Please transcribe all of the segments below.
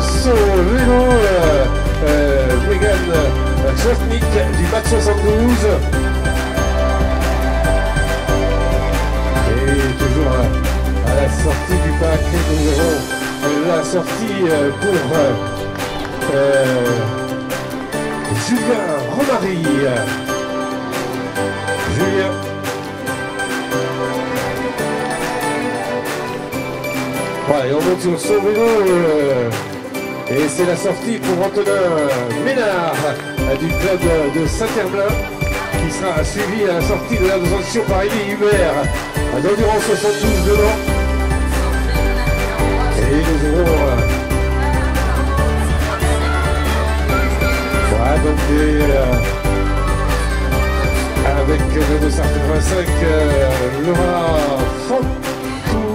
son vélo, Megan Chofnik du match 72. Et toujours à la sortie du pack, nous avons la sortie pour Julien Romary. Julien. Voilà, et on monte sur son vélo. Et c'est la sortie pour Antonin Ménard du club de Saint-Herblain qui sera suivi à la sortie de la transition par Élie Hubert d'Endurance 72 de Nantes. Et nous aurons voilà, donc avec le 285 Laura Fantou.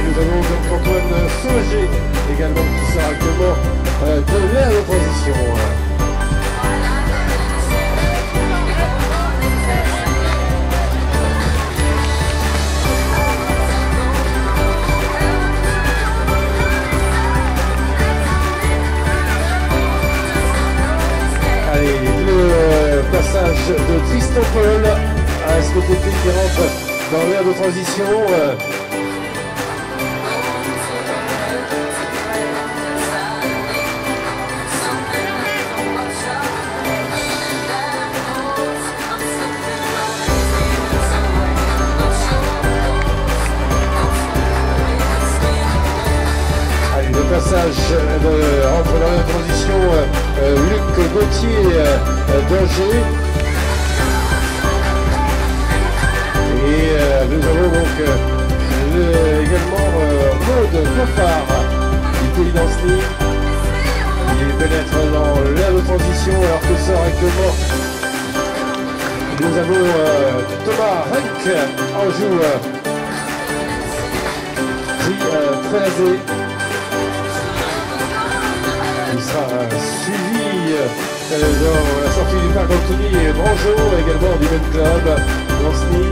Nous avons donc Antoine Sauger également qui sera actuellement de l'air de transition. Allez, le passage de Tristan Paul à ce côté qui rentre dans l'air de transition. Passage entre dans la transition Luc Gauthier d'Angers. Et nous avons donc également Maud Coffard du Pays d'Ancenis qui pénètre dans l'aire de transition alors que sort actuellement. Nous avons Thomas Renck en joue Trélazé. Il sera suivi dans la sortie du parc Anthony et Brangeau, également du même club, Lanceny.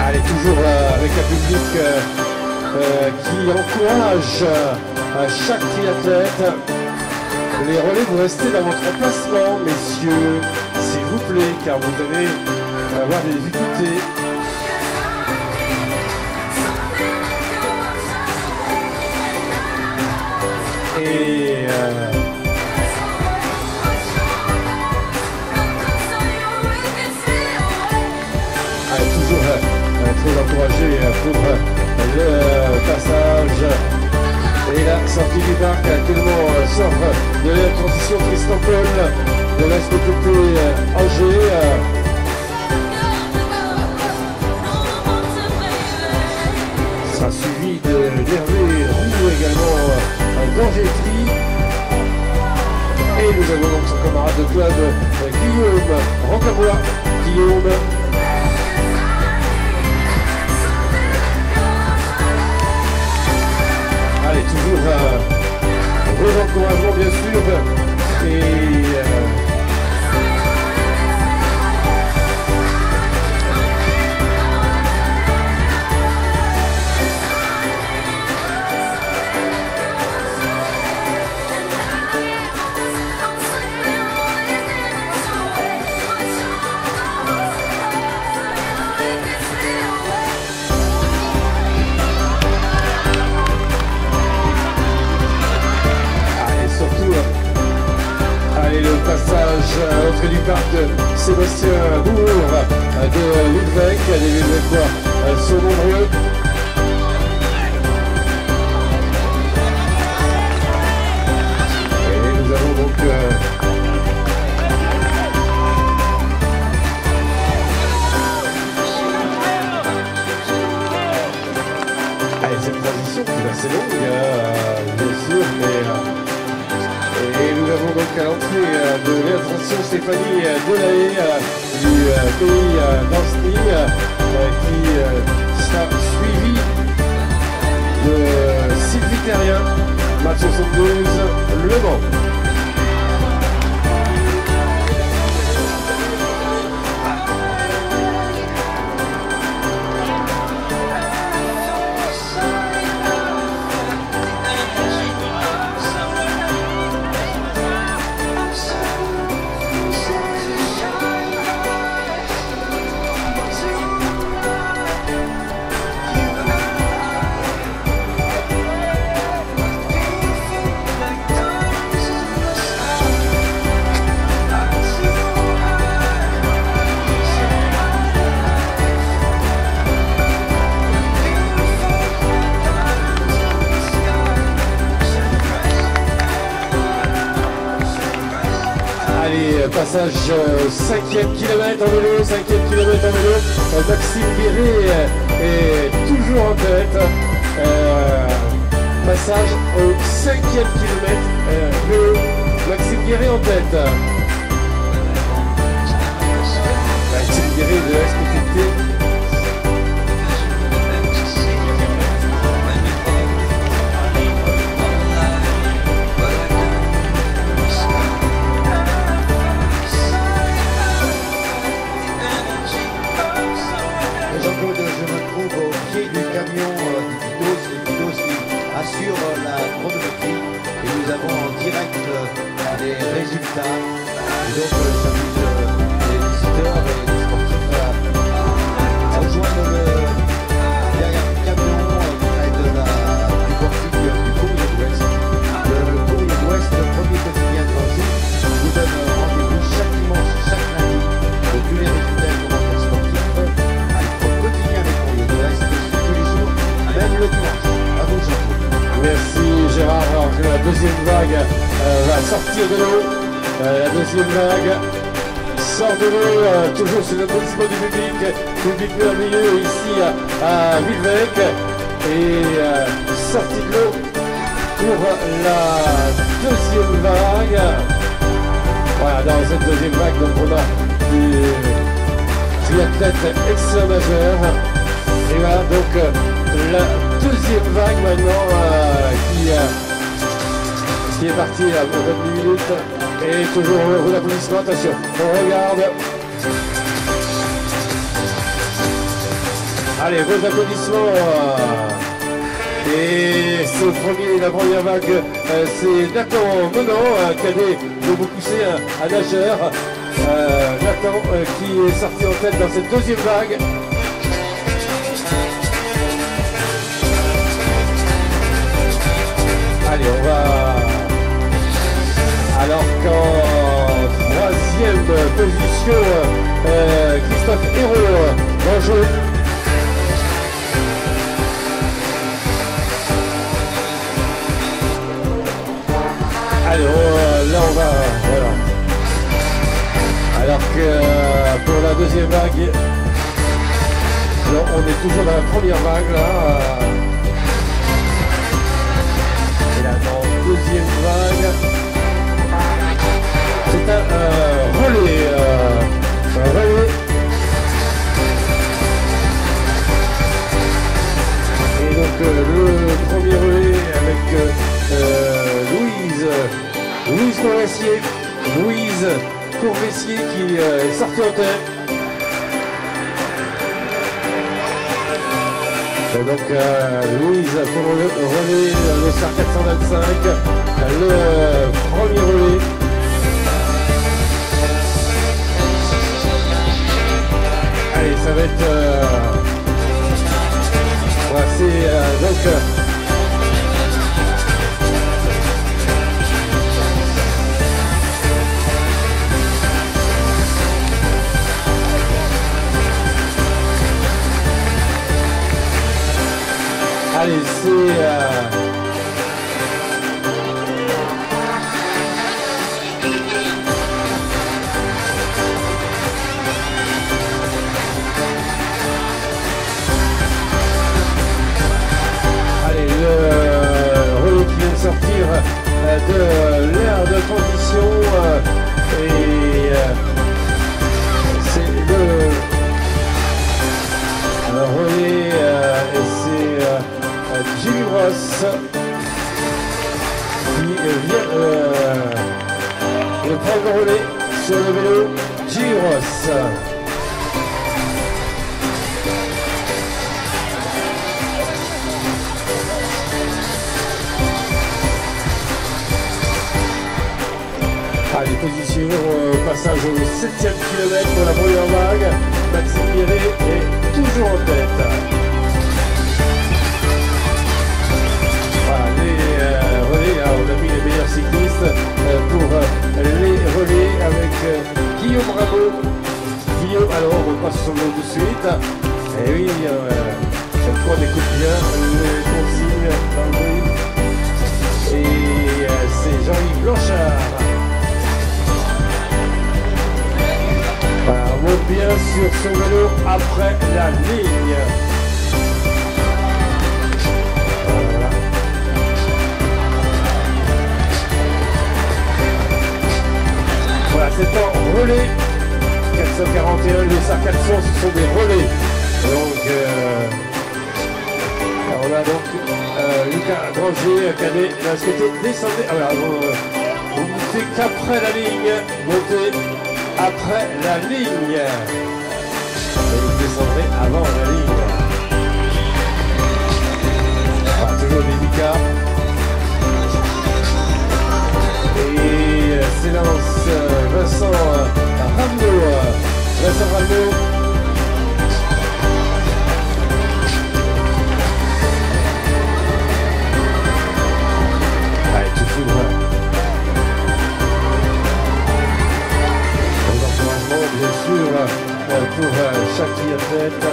Allez, toujours avec un public qui encourage à chaque triathlète. Les relais, vous restez dans votre emplacement, messieurs, s'il vous plaît, car vous allez avoir des difficultés. Et toujours très encouragé pour le passage et la sortie du parc actuellement sort de la transition Tristan Paul de l'SPTT Angers. Sera suivi de Hervé Roux également d'Angétrie. Et nous avons donc son camarade de club Guillaume Rocambois. Guillaume. Allez, toujours gros encouragement bien sûr. Et le passage à l'entrée du parc de Sébastien Bourg de Lübeck. Les Lübeckois sont nombreux. Et nous avons donc cette transition qui est assez longue, bien sûr, mais et nous avons donc à l'entrée de l'attraction Stéphanie Delahaye du pays d'Ancenis qui sera suivie de Sylvie Terrien, match 72, Le Mans. Allez, passage 5e kilomètre en vélo, 5e kilomètre en vélo. Maxime Guéret est toujours en tête. Passage au 5e kilomètre vélo. Maxime Guéret en tête. Maxime Guéret de SPTT. Les résultats et donc j'invite les visiteurs et les sportifs à rejoindre derrière le camion près du portique du Courrier de l'Ouest. Le Courrier de l'Ouest, le premier quotidien de Nancy, vous donne rendez-vous chaque dimanche, chaque lundi de tous les résultats et commentaires sportifs avec votre quotidien des Courrier de l'Ouest tous les jours, même le dimanche. À vous Jean-Claude. Merci Gérard. Alors que la deuxième vague va sortir de l'eau. La deuxième vague sort de l'eau, toujours sur l'applaudissement du public merveilleux ici à Villevec. Et sortie de l'eau pour la deuxième vague. Voilà, dans cette deuxième vague, donc on a des triathlètes extra-majeurs. Et voilà, donc la deuxième vague maintenant qui est partie à 20 minutes. Et toujours heureux d'applaudissements, attention, on regarde. Allez, vos applaudissements. Et la première vague, c'est Nathan Menant, cadet de vous pousser un nageur. Nathan qui est sorti en tête dans cette deuxième vague. Allez, on va... Alors qu'en troisième position, Christophe Hérault, bonjour. Alors là on va... Voilà. Alors que pour la deuxième vague, on est toujours dans la première vague là. Et là dans la deuxième vague, c'est un relais. Et donc le premier relais avec Louise Courvessier. Louise Courvessier qui est sortie en tête. Et donc Louise pour le relais, le SAR 425, le premier relais. Allez, ça va être... voilà, c'est donc... allez, c'est... allez, le relais qui vient de sortir de l'aire de transition et c'est le relais et c'est Jimmy Ross qui vient de prendre le relais sur le vélo. Jimmy Ross. Allez, position au passage au 7e kilomètre pour la première vague. Maxime Guéret est toujours en tête. Voilà, les relais, on a mis les meilleurs cyclistes pour les relais avec Guillaume Rameau. Guillaume, alors on passe son nom tout de suite. Et oui, chaque fois on écoute bien les consignes dans le bruit. Et c'est Jean-Yves Blanchard. bien sur son vélo après la ligne. Voilà. Voilà, c'est un relais. 441, les SAR 400, ce sont des relais. Donc, on a donc Lucas Granger, cadet, il a souhaité descendre. Alors, vous montez qu'après la ligne, montez après la ligne. Et vous descendrez avant la ligne. Voilà, toujours délicat. Et s'élance Vincent Rameau. Vincent Rameau. Allez, tout foudre. Les encouragements, bien sûr, pour chaque athlète.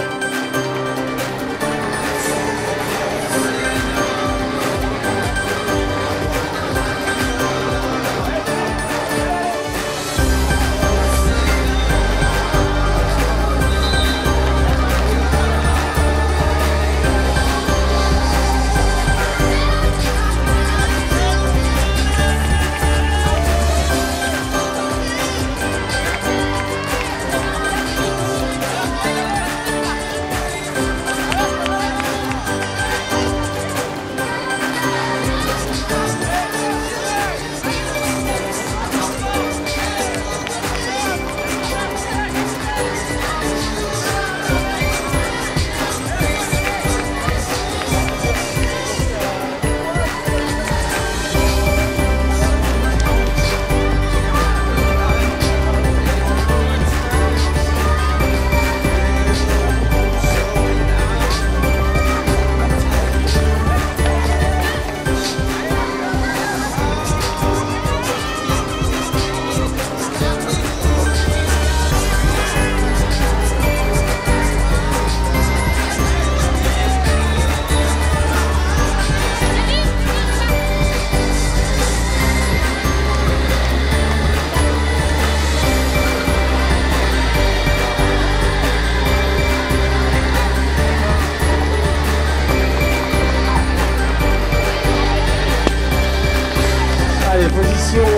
Position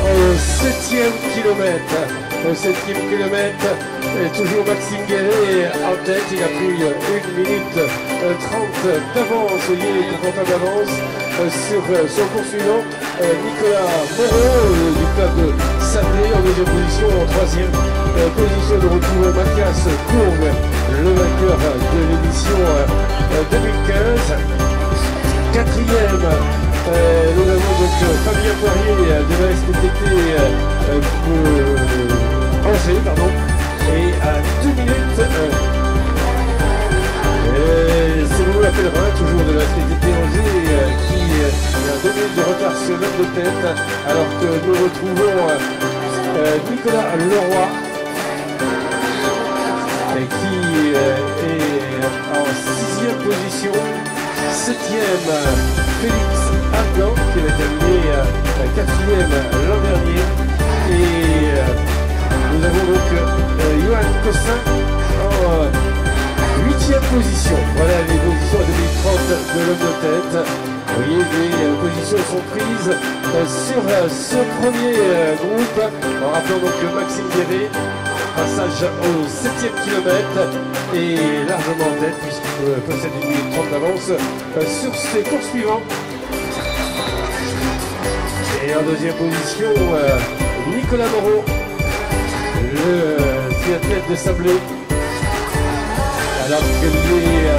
au 7e kilomètre. Au 7e kilomètre, toujours Maxime Guéret en tête. Il a pris 1 minute 30 d'avance. Il est content d'avance sur son poursuivant Nicolas Moreau du club de Sablé en deuxième position. En troisième position de retour Mathias Courbe, le vainqueur de l'édition 2015. Quatrième. Nous avons donc Fabien Poirier de la SPTT Angers, pardon, et à 2 minutes, c'est vous la Pellerin, toujours de la SPTT Angers, qui a 2 minutes de retard sur l'homme de tête, alors que nous retrouvons Nicolas Leroy, qui est en 6e position. 7e, Félix Argan, qui avait terminé 4e l'an dernier. Et nous avons donc Johan Cossin en 8e position. Voilà les positions à 2030 de l'homme de tête. Vous voyez, les positions sont prises sur ce premier groupe. En rappelant donc Maxime Guéret. Passage au 7e kilomètre et largement en tête puisqu'il possède 1 minute 30 d'avance sur ses poursuivants. Et en deuxième position, Nicolas Moreau, le triathlète de Sablé. Alors que les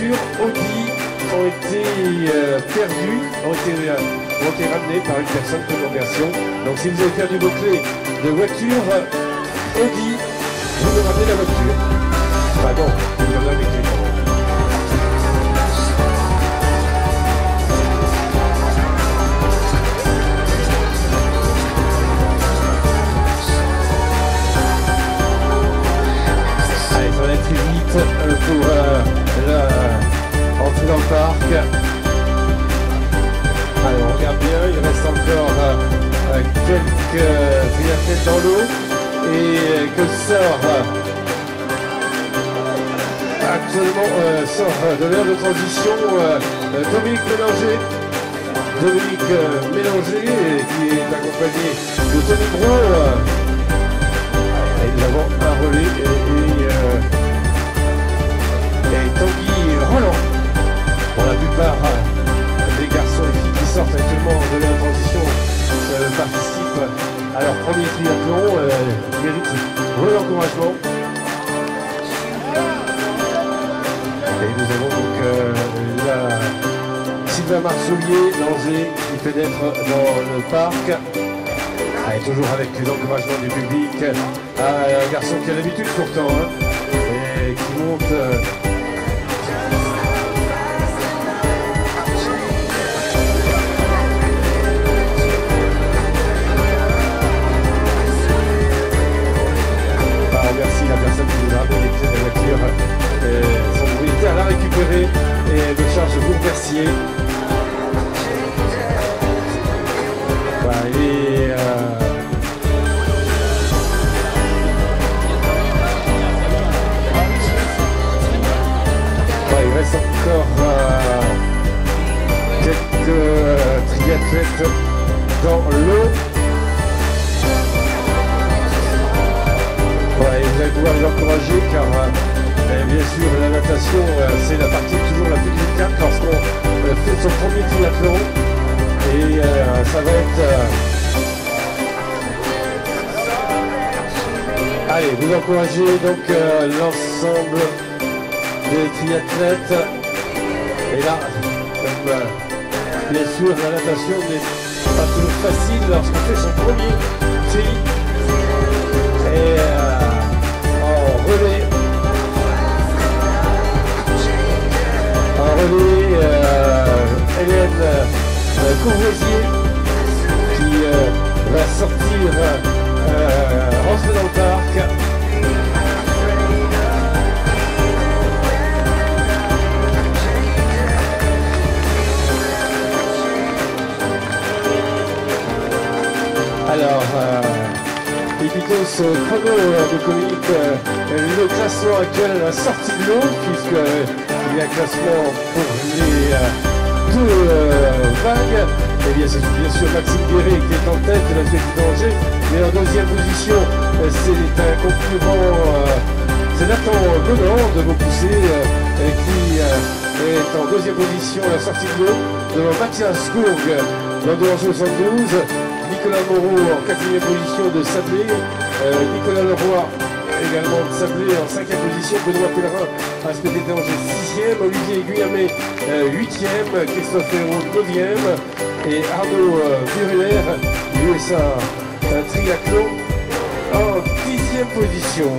voitures Audi ont été perdues, ont été ramenées par une personne de conversion. Donc si vous avez perdu vos clés de voiture Audi, vous me ramenez la voiture. Enfin non, vous me ramenez les clés. Très vite pour entrer dans le parc. Alors on regarde bien, il reste encore quelques triathlètes dans l'eau et que sort actuellement de l'heure de transition Dominique Mélanger qui est accompagné de Tony Gros. Et nous avons un relais et Tanguy Roland. Pour la plupart des garçons et filles qui sortent actuellement de la transition participent à leur premier triathlon, méritent gros encouragement. Et nous avons donc Sylvain Marsoulier d'Angers qui pénètre dans le parc. Et toujours avec les encouragements du public. Un garçon qui a l'habitude pourtant et qui monte. Merci la personne qui nous a ramené les clés de la voiture. Son propriétaire l'a récupéré et de charge vous remercier. Il reste encore quelques triathlètes dans l'eau. Vous allez pouvoir les encourager car bien sûr la natation c'est la partie toujours la plus délicate lorsqu'on fait son premier triathlon et ça va être allez, vous encouragez donc l'ensemble des triathlètes et là comme bien sûr la natation n'est pas toujours facile lorsqu'on fait son premier tri et en relais Hélène Courvoisier qui va sortir rentrer dans le parc. Alors Epitos chrono de communique le classement actuel à la sortie de l'eau puisqu'il y a un classement pour les deux vagues. Et bien c'est bien sûr Maxime Guéret qui est en tête de la Fête d'Angers, mais en deuxième position c'est un concurrent, c'est Nathan Benan de Beaupousset qui est en deuxième position à la sortie de l'eau devant Mathias Gourg dans 272. Nicolas Moreau en quatrième position de Sablé, Nicolas Leroy également de Sablé en cinquième position, Benoît Pellerin à SPT Angers sixième, Olivier Guyamet huitième, Christophe Hérault neuvième et Arnaud Buruler, USA Triathlon en dixième position.